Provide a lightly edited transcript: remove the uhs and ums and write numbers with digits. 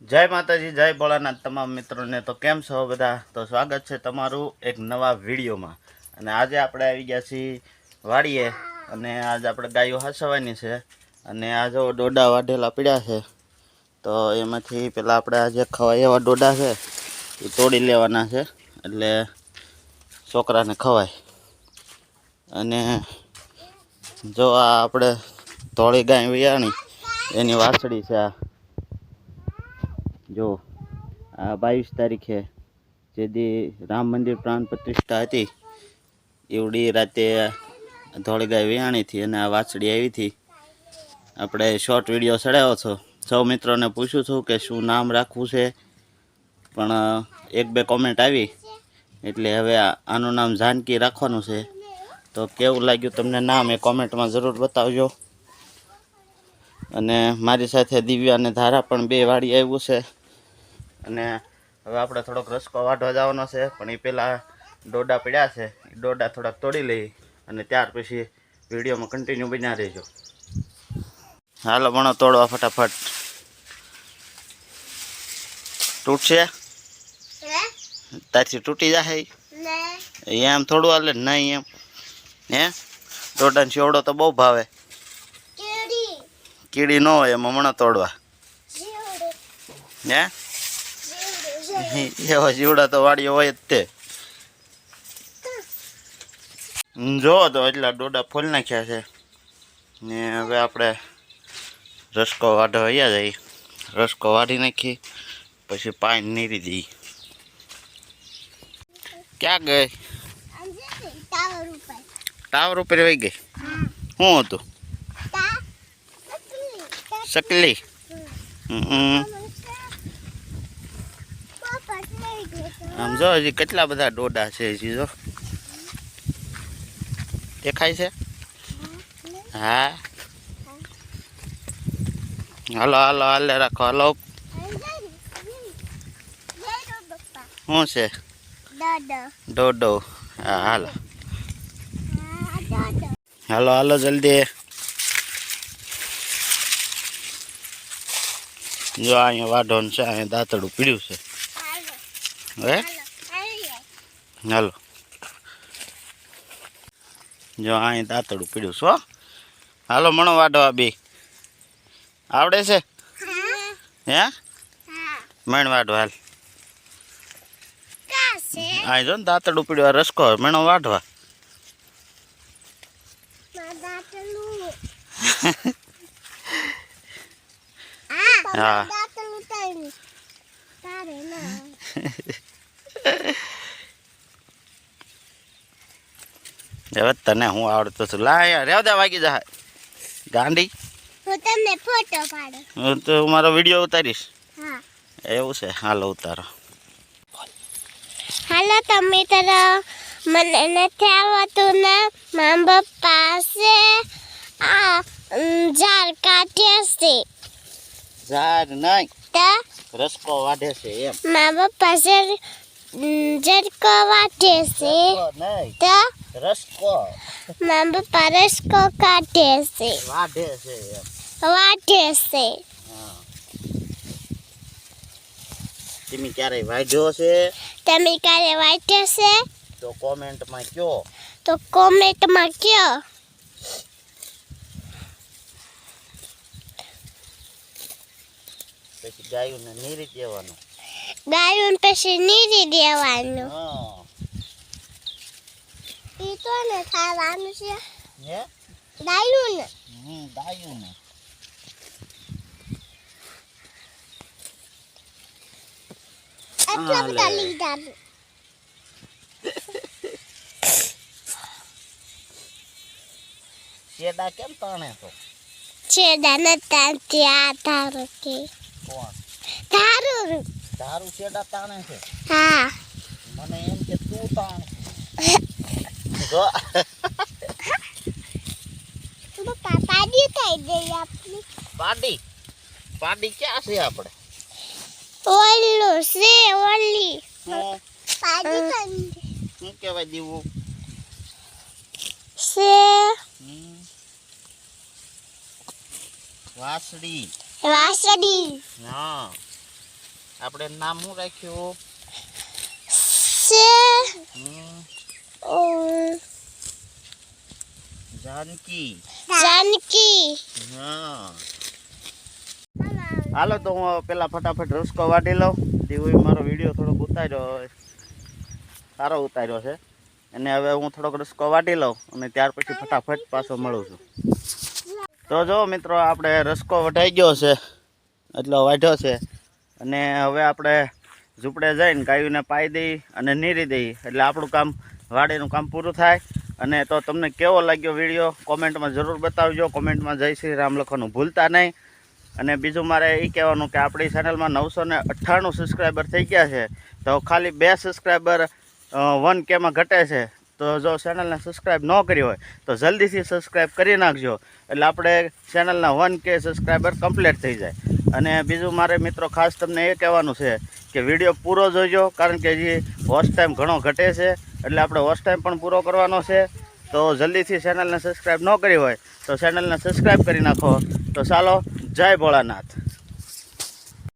જય માતાજી, જય ભોળાનાથ તમામ મિત્રોને. તો કેમ છો બધા? તો સ્વાગત છે તમારું એક નવા વિડીયોમાં. અને આજે આપણે આવી ગયા છીએ વાડીએ અને આજે આપણે ગાયો હાસવાની છે. અને આ જો ડોડા વાઢેલા પીડ્યા છે, તો એમાંથી પેલા આપણે આજે ખવાય એવા ડોડા છે એ તોડી લેવાના છે, એટલે છોકરાને ખવાય. અને જો આ આપણે ધોળી ગાય વિયાણી એની વાછડી છે. આ જો આ 22 તારીખે જે દી રામ મંદિર પ્રાણ પ્રતિષ્ઠા હતી એવડી રાતે ધોળી ગાય વિયાણી હતી અને આ વાછડી આવી હતી. આપણે શોર્ટ વિડીયો ચડાવ્યો છો. સૌ મિત્રોને પૂછું છું કે શું નામ રાખવું છે, પણ એક બે કોમેન્ટ આવી એટલે હવે આનું નામ જાનકી રાખવાનું છે. તો કેવું લાગ્યું તમને નામ એ કોમેન્ટમાં જરૂર બતાવજો. અને મારી સાથે દિવ્યા અને ધારા પણ બે વાડી આવ્યું છે. અને હવે આપણે થોડોક રસકો વાઢવા જવાનો છે, પણ એ પહેલાં ડોડા પડ્યા છે, એ ડોડા થોડાક તોડી લઈ અને ત્યાર પછી વિડીયોમાં કન્ટિન્યુ બન્યા રહેજો. હાલો ભણો તોડવા ફટાફટ. તૂટશે? તારથી તૂટી જશે એમ થોડું હાલે? નહીં એમ હે? ડોડાનો શેવડો તો બહુ ભાવે. કીડી ન હોય એમાં મણો તોડવા હે? એવા જીવડા તો વાડીઓ હોય જ તે. જો તો એટલા ડોડા ફોલ નાખ્યા છે ને હવે આપણે રસકો વાઢવા અહીંયા જઈએ. રસકો વાઢી નાખી પછી પાણી નીરી દઈએ. ક્યાં ગઈ? ટાવર ઉપર વહી ગઈ. શું હતું? સકલી. આમ જો હજી કેટલા બધા ડોડા છે. હજી જો દેખાય છે. હા હાલો હાલો હાલે રાખો. હાલો શું છે? ડોડો. હા હાલો હાલો હાલો જલ્દી. જો અહીંયા વાઢવાનું છે, અહીંયા દાંતડું પીડ્યું છે. હે હાલો જો અહીં દાંતડું પીડ્યું છે. હાલો મણો વાઢવા બે આવડે છે? હે મણ વાઢવા હાલ. અહીં જો ને દાંતડું પીડ્યું. રસકો મણો વાઢવા. હા હવે તને હું આવડતું છું. લા રેવ દે વાગી જાય ગાંડી. હું તમને ફોટો પાડું. હું તો મારો વિડીયો ઉતારીશ. હા એવું છે? હાલો ઉતારો. હાલો તમે તરો મને નથી આવતું ને મારા પપ્પા છે આ ઝાડ કાઢે છે. ઝાડ નહીં, તો રસકો વાઢે છે એમ. મારા પપ્પા છે ઝડકો વાઢે છે. નહીં તો રસકો. મારા પપ્પા રસકો કાઢે છે. વાઢે છે એમ. વાઢે છે. હા તમે ક્યારેય વાઢ્યો છે? તમે ક્યારે વાઢે છે? તો કોમેન્ટમાં કયો. તો કોમેન્ટમાં કયો. પછી ગાયોને નીરી દેવાનું. ગાયું પછી નીરી દેવાનું. હા ઈ તો ને ખાવાનું છે હે ગાયું ને. ગાયોને એટલા બધા લીધા. શેડા કેમ તાણે તો? છેડા નતા ત્યાં ધારો કે કોણ? ધારું. તારું શેડા તાણે છે? હા મને એમ કે તું તાણ. જો પપ્પા પાડી થઈ ગઈ આપની. પાડી પાડી ક્યાં છે આપણે? ઓલું છે ઓલી હું પાડી થઈ શું કહેવાય દીવું છે. વાસડી. વાસડી. હા આપણે નામ શું રાખ્યું? સે જાનકી. જાનકી. હા હાલો તો હું પેલા ફટાફટ રસકો વાટી લઉં. દીવું મારો વિડીયો થોડોક ઉતાર્યો સારો ઉતાર્યો છે અને હવે હું થોડોક રસકો વાટી લઉં અને ત્યાર પછી ફટાફટ પાછો મળું છું. તો જો મિત્રો આપણે રસકો વઢાઈ ગયો છે એટલો વાઢ્યો છે અને હવે આપણે ઝૂંપડે જઈને ગાયોને પાઈ દઈ અને નીરી દઈ એટલે આપણું કામ વાડીનું કામ પૂરું થાય. અને તો તમને કેવો લાગ્યો વિડીયો કોમેન્ટમાં જરૂર બતાવજો. કોમેન્ટમાં જય શ્રી રામ લખવાનું ભૂલતા નહીં. અને બીજું મારે એ કહેવાનું કે આપણી ચેનલમાં 998 સબસ્ક્રાઈબર થઈ ગયા છે. તો ખાલી 2 સબસ્ક્રાઈબર 1K માં ઘટે છે. તો જો ચેનલને સબસ્ક્રાઈબ ન કરી હોય તો જલ્દીથી સબસ્ક્રાઈબ કરી નાખજો એટલે આપણે ચેનલના 1K સબસ્ક્રાઈબર કમ્પ્લીટ થઈ જાય. અને બીજું મારે મિત્રો ખાસ તમને એ કહેવાનું છે કે વિડીયો પૂરો જોઈજો કારણ કે હજી વોચ ટાઈમ ઘણો ઘટે છે એટલે આપણે વોચ ટાઈમ પણ પૂરો કરવાનો છે. તો જલ્દીથી ચેનલને સબસ્ક્રાઈબ ન કરી હોય તો ચેનલને સબસ્ક્રાઈબ કરી નાખો. તો ચાલો, જય ભોળાનાથ.